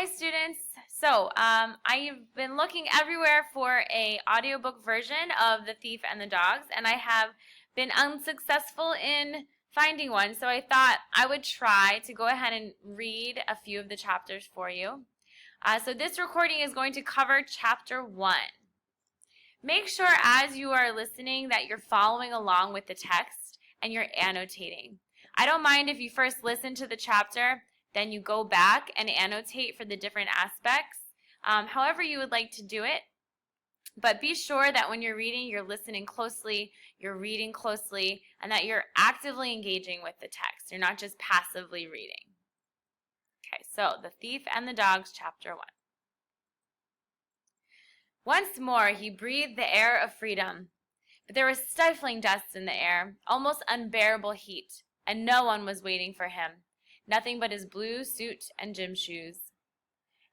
students. I've been looking everywhere for a audiobook version of The Thief and the Dogs, and I have been unsuccessful in finding one. So I thought I would try to go ahead and read a few of the chapters for you. So this recording is going to cover chapter 1. Make sure as you are listening that you're following along with the text and you're annotating. I don't mind if you first listen to the chapter, then you go back and annotate for the different aspects, however you would like to do it. But be sure that when you're reading, you're listening closely, you're reading closely, and that you're actively engaging with the text. You're not just passively reading. Okay, so The Thief and the Dogs, chapter 1. Once more he breathed the air of freedom, but there was stifling dust in the air, almost unbearable heat, and no one was waiting for him. Nothing but his blue suit and gym shoes.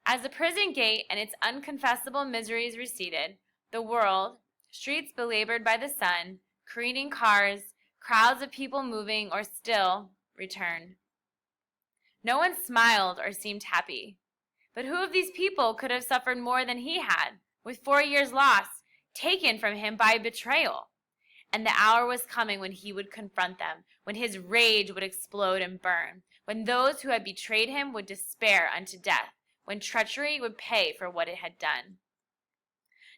As the prison gate and its unconfessable miseries receded, the world, streets belabored by the sun, careening cars, crowds of people moving or still, returned. No one smiled or seemed happy. But who of these people could have suffered more than he had, with 4 years lost, taken from him by betrayal? And the hour was coming when he would confront them, when his rage would explode and burn, when those who had betrayed him would despair unto death, when treachery would pay for what it had done.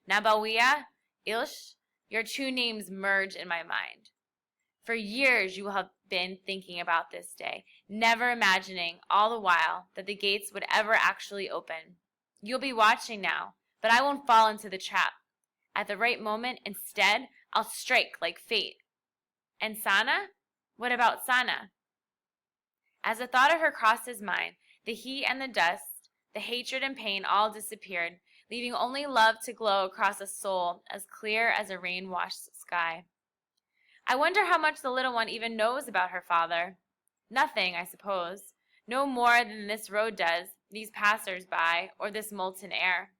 Nabawiah, Ilsh, your two names merge in my mind. For years you will have been thinking about this day, never imagining all the while that the gates would ever actually open. You'll be watching now, but I won't fall into the trap. At the right moment, instead, I'll strike like fate. And Sana? What about Sana? As the thought of her crossed his mind, the heat and the dust, the hatred and pain all disappeared, leaving only love to glow across a soul as clear as a rain-washed sky. I wonder how much the little one even knows about her father. Nothing, I suppose. No more than this road does, these passers-by, or this molten air.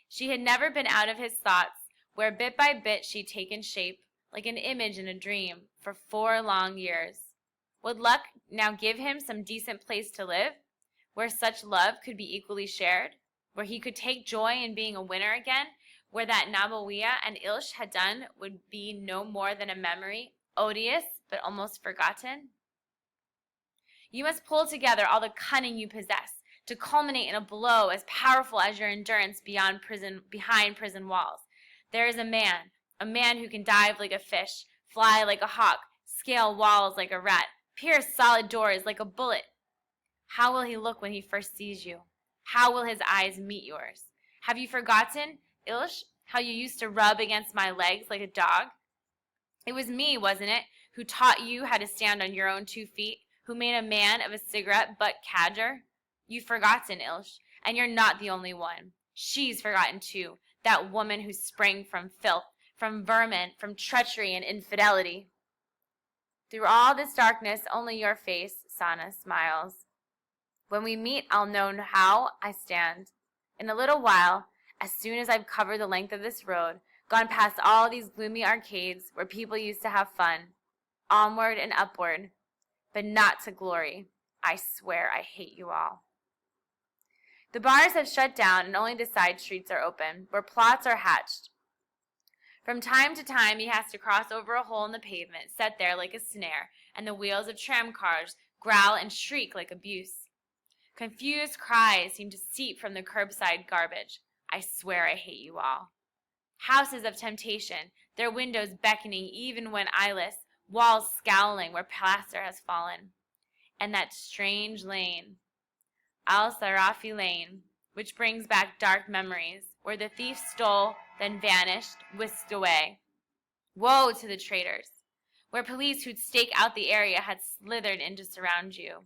She had never been out of his thoughts, where bit by bit she'd taken shape, like an image in a dream, for 4 long years. Would luck now give him some decent place to live, where such love could be equally shared, where he could take joy in being a winner again, where that Nabawiah and Ilsh had done would be no more than a memory, odious but almost forgotten? You must pull together all the cunning you possess to culminate in a blow as powerful as your endurance behind prison walls. There is a man who can dive like a fish, fly like a hawk, scale walls like a rat, pierce solid doors like a bullet. How will he look when he first sees you? How will his eyes meet yours? Have you forgotten, Ilsh, how you used to rub against my legs like a dog? It was me, wasn't it, who taught you how to stand on your own 2 feet, who made a man of a cigarette butt cadger? You've forgotten, Ilsh, and you're not the only one. She's forgotten too, that woman who sprang from filth, from vermin, from treachery and infidelity. Through all this darkness, only your face, Sana, smiles. When we meet, I'll know how I stand. In a little while, as soon as I've covered the length of this road, gone past all these gloomy arcades where people used to have fun, onward and upward, but not to glory, I swear I hate you all. The bars have shut down and only the side streets are open, where plots are hatched. From time to time he has to cross over a hole in the pavement, set there like a snare, and the wheels of tram cars growl and shriek like abuse. Confused cries seem to seep from the curbside garbage. I swear I hate you all. Houses of temptation, their windows beckoning even when eyeless, walls scowling where plaster has fallen. And that strange lane, Al-Sarafi Lane, which brings back dark memories, where the thief stole, then vanished, whisked away. Woe to the traitors, where police who'd stake out the area had slithered in to surround you.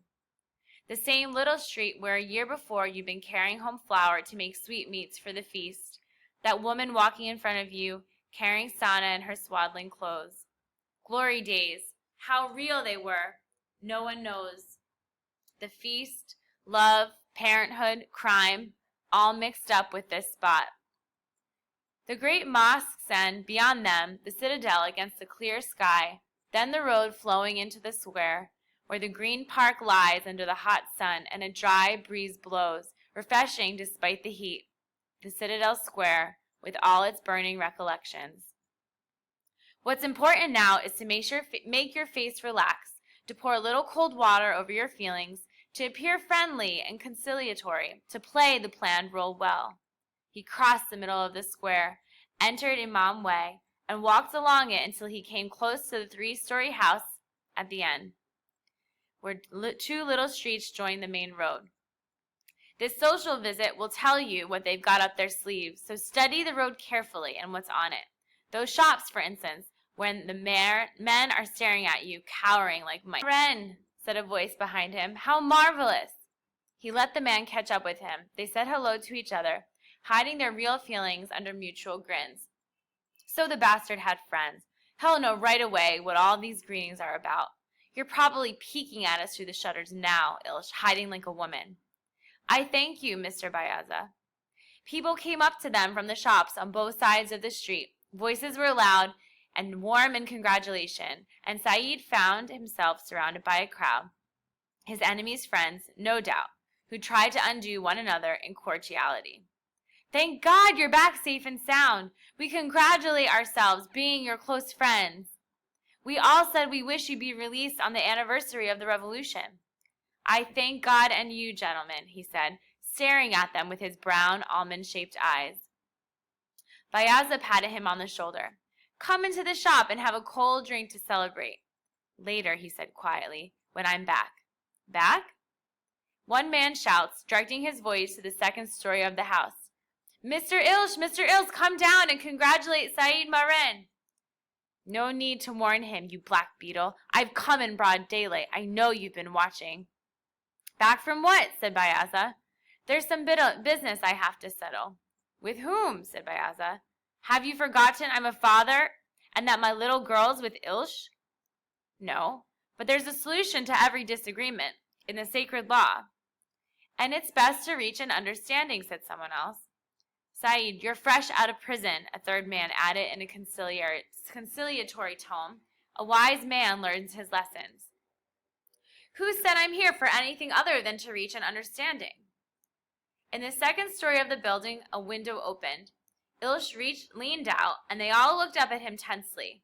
The same little street where a year before you'd been carrying home flour to make sweetmeats for the feast, that woman walking in front of you, carrying Sana in her swaddling clothes. Glory days, how real they were, no one knows. The feast, love, parenthood, crime, all mixed up with this spot. The great mosques and, beyond them, the citadel against the clear sky, then the road flowing into the square, where the green park lies under the hot sun and a dry breeze blows, refreshing despite the heat, the Citadel Square with all its burning recollections. What's important now is to make your face relax, to pour a little cold water over your feelings, to appear friendly and conciliatory, to play the planned role well. He crossed the middle of the square, entered Imam Way, and walked along it until he came close to the 3-story house at the end, where 2 little streets join the main road. This social visit will tell you what they've got up their sleeves, so study the road carefully and what's on it. Those shops, for instance, when the men are staring at you, cowering like mice. "Ren," said a voice behind him. "How marvelous!" He let the man catch up with him. They said hello to each other, hiding their real feelings under mutual grins. So the bastard had friends. He'll know right away what all these greetings are about. "You're probably peeking at us through the shutters now, Ilsh, hiding like a woman." "I thank you, Mr. Bayaza." People came up to them from the shops on both sides of the street. Voices were loud and warm in congratulation, and Saeed found himself surrounded by a crowd, his enemies' friends, no doubt, who tried to undo one another in cordiality. "Thank God you're back safe and sound. We congratulate ourselves being your close friends. We all said we wish you'd be released on the anniversary of the revolution." "I thank God and you, gentlemen," he said, staring at them with his brown, almond-shaped eyes. Bayaza patted him on the shoulder. "Come into the shop and have a cold drink to celebrate." "Later," he said quietly, "when I'm back." "Back?" One man shouts, directing his voice to the 2nd story of the house. Mr. Ilsh, come down and congratulate Saeed Maren." "No need to warn him, you black beetle. I've come in broad daylight. I know you've been watching." "Back from what?" said Bayaza. "There's some business I have to settle." "With whom?" said Bayaza. "Have you forgotten I'm a father and that my little girl's with Ilsh?" "No, but there's a solution to every disagreement in the sacred law." "And it's best to reach an understanding," said someone else. "Saeed, you're fresh out of prison," a third man added in a conciliatory tone. "A wise man learns his lessons." "Who said I'm here for anything other than to reach an understanding?" In the 2nd story of the building, a window opened. Ilsh leaned out, and they all looked up at him tensely.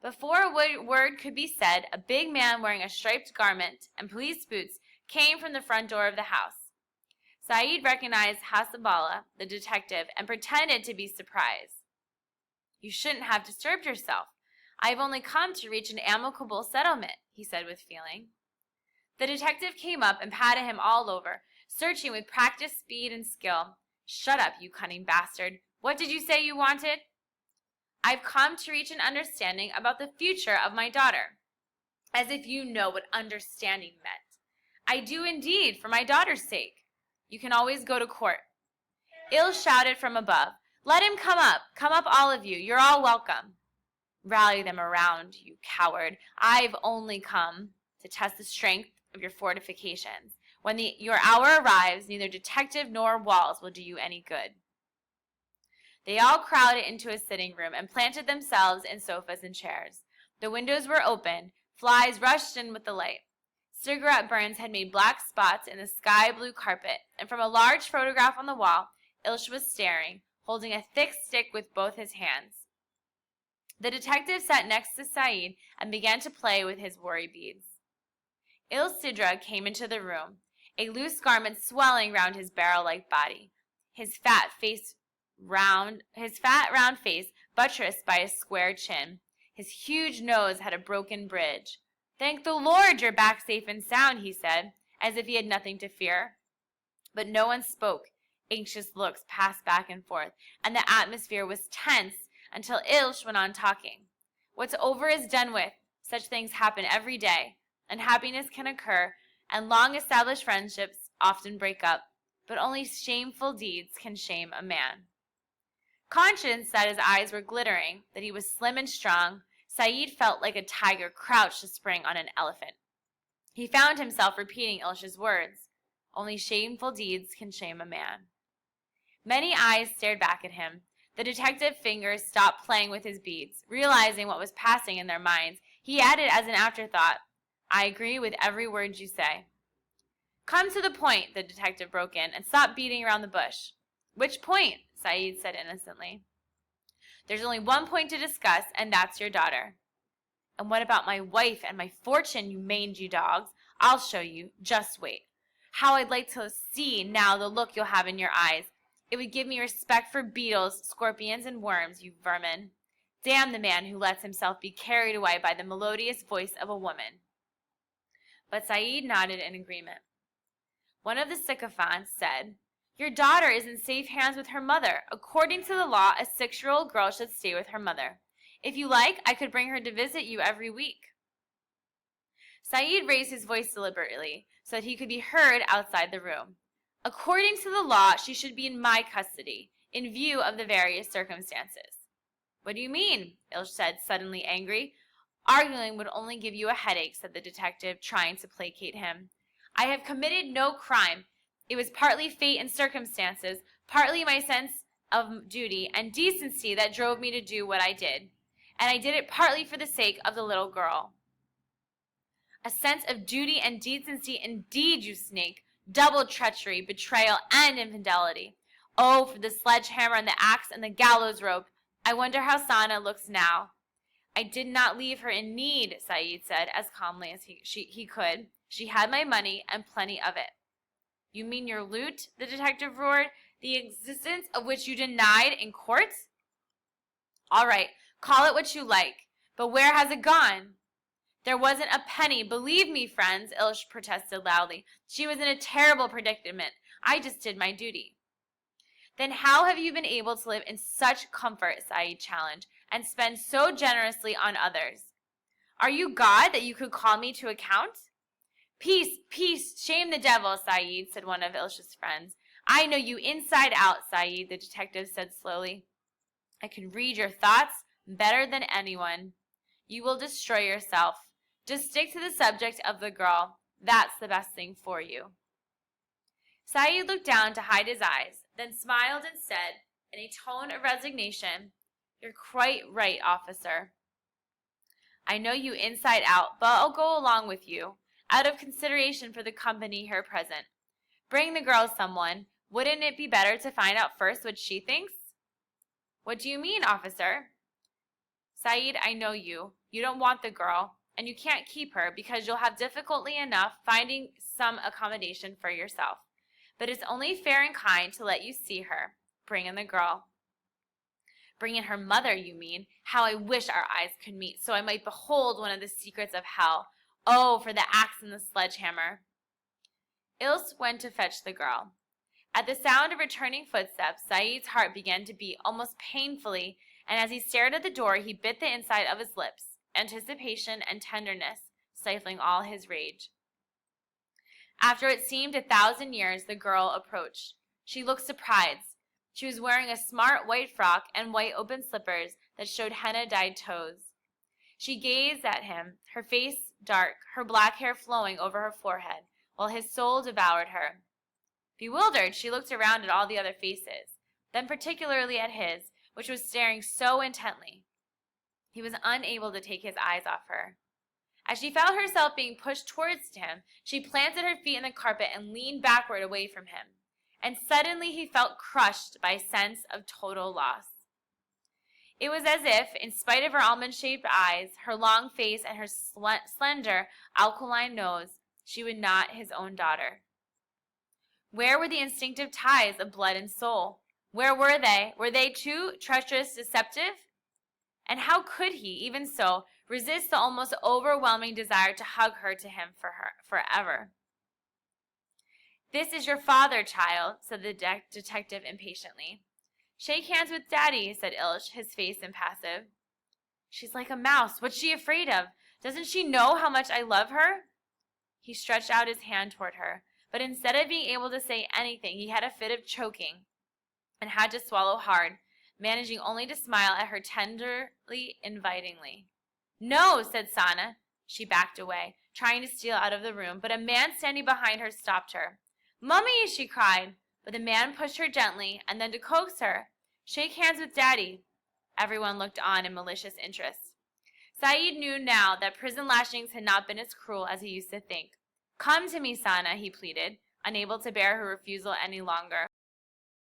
Before a word could be said, a big man wearing a striped garment and police boots came from the front door of the house. Saeed recognized Hasabala, the detective, and pretended to be surprised. "You shouldn't have disturbed yourself. I have only come to reach an amicable settlement," he said with feeling. The detective came up and patted him all over, searching with practiced speed and skill. "Shut up, you cunning bastard. What did you say you wanted?" "I've come to reach an understanding about the future of my daughter." "As if you know what understanding meant." "I do indeed, for my daughter's sake." "You can always go to court." Ilsh shouted from above. "Let him come up all of you. You're all welcome." "Rally them around, you coward. I've only come to test the strength of your fortifications. When your hour arrives, neither detective nor walls will do you any good." They all crowded into a sitting room and planted themselves in sofas and chairs. The windows were open. Flies rushed in with the light. Cigarette burns had made black spots in the sky-blue carpet, and from a large photograph on the wall, Ilsh was staring, holding a thick stick with both his hands. The detective sat next to Saeed and began to play with his worry beads. Il Sidra came into the room, a loose garment swelling round his barrel-like body, his fat, round face buttressed by a square chin. His huge nose had a broken bridge. "Thank the Lord you're back safe and sound," he said, as if he had nothing to fear. But no one spoke. Anxious looks passed back and forth, and the atmosphere was tense until Ilsh went on talking. "What's over is done with. Such things happen every day. Unhappiness can occur, and long-established friendships often break up, but only shameful deeds can shame a man." Conscious that his eyes were glittering, that he was slim and strong, Saeed felt like a tiger crouched to spring on an elephant. He found himself repeating Ilsh's words. Only shameful deeds can shame a man. Many eyes stared back at him. The detective's fingers stopped playing with his beads. Realizing what was passing in their minds, he added as an afterthought, "I agree with every word you say." Come to the point, the detective broke in, and stop beating around the bush. Which point? Saeed said innocently. There's only one point to discuss, and that's your daughter. And what about my wife and my fortune, you mangy dogs? I'll show you. Just wait. How I'd like to see now the look you'll have in your eyes. It would give me respect for beetles, scorpions, and worms, you vermin. Damn the man who lets himself be carried away by the melodious voice of a woman. But Saeed nodded in agreement. One of the sycophants said, Your daughter is in safe hands with her mother. According to the law, a 6-year-old girl should stay with her mother. If you like, I could bring her to visit you every week. Saeed raised his voice deliberately so that he could be heard outside the room. According to the law, she should be in my custody, in view of the various circumstances. What do you mean? Ilsh said, suddenly angry. Arguing would only give you a headache, said the detective, trying to placate him. I have committed no crime. It was partly fate and circumstances, partly my sense of duty and decency that drove me to do what I did. And I did it partly for the sake of the little girl. A sense of duty and decency indeed, you snake. Double treachery, betrayal, and infidelity. Oh, for the sledgehammer and the axe and the gallows rope. I wonder how Sana looks now. I did not leave her in need, Saeed said, as calmly as he could. She had my money and plenty of it. You mean your loot? The detective roared, the existence of which you denied in court? All right, call it what you like, but where has it gone? There wasn't a penny, believe me, friends, Ilsh protested loudly. She was in a terrible predicament. I just did my duty. Then how have you been able to live in such comfort, Saeed challenged, and spend so generously on others? Are you God that you could call me to account? Peace, peace, shame the devil, Saeed, said one of Ilsh's friends. I know you inside out, Saeed, the detective said slowly. I can read your thoughts better than anyone. You will destroy yourself. Just stick to the subject of the girl. That's the best thing for you. Saeed looked down to hide his eyes, then smiled and said, in a tone of resignation, You're quite right, officer. I know you inside out, but I'll go along with you, out of consideration for the company here present. Bring the girl someone. Wouldn't it be better to find out first what she thinks? What do you mean, officer? Saeed, I know you. You don't want the girl, and you can't keep her because you'll have difficulty enough finding some accommodation for yourself. But it's only fair and kind to let you see her. Bring in the girl. Bring in her mother, you mean? How I wish our eyes could meet, so I might behold one of the secrets of hell. Oh, for the axe and the sledgehammer. Ilse went to fetch the girl. At the sound of returning footsteps, Saeed's heart began to beat almost painfully, and as he stared at the door, he bit the inside of his lips, anticipation and tenderness stifling all his rage. After it seemed 1,000 years, the girl approached. She looked surprised. She was wearing a smart white frock and white open slippers that showed henna-dyed toes. She gazed at him, her face dark, her black hair flowing over her forehead, while his soul devoured her. Bewildered, she looked around at all the other faces, then particularly at his, which was staring so intently. He was unable to take his eyes off her. As she felt herself being pushed towards him, she planted her feet in the carpet and leaned backward away from him. And suddenly he felt crushed by a sense of total loss. It was as if, in spite of her almond-shaped eyes, her long face, and her slender, alkaline nose, she was not his own daughter. Where were the instinctive ties of blood and soul? Where were they? Were they too treacherous, deceptive? And how could he, even so, resist the almost overwhelming desire to hug her to him forever? This is your father, child, said the detective impatiently. Shake hands with Daddy, said Ilsh, his face impassive. She's like a mouse. What's she afraid of? Doesn't she know how much I love her? He stretched out his hand toward her, but instead of being able to say anything, he had a fit of choking and had to swallow hard, managing only to smile at her tenderly, invitingly. No, said Sana. She backed away, trying to steal out of the room, but a man standing behind her stopped her. Mummy, she cried, but the man pushed her gently, and then to coax her, shake hands with Daddy. Everyone looked on in malicious interest. Saeed knew now that prison lashings had not been as cruel as he used to think. Come to me, Sana, he pleaded, unable to bear her refusal any longer.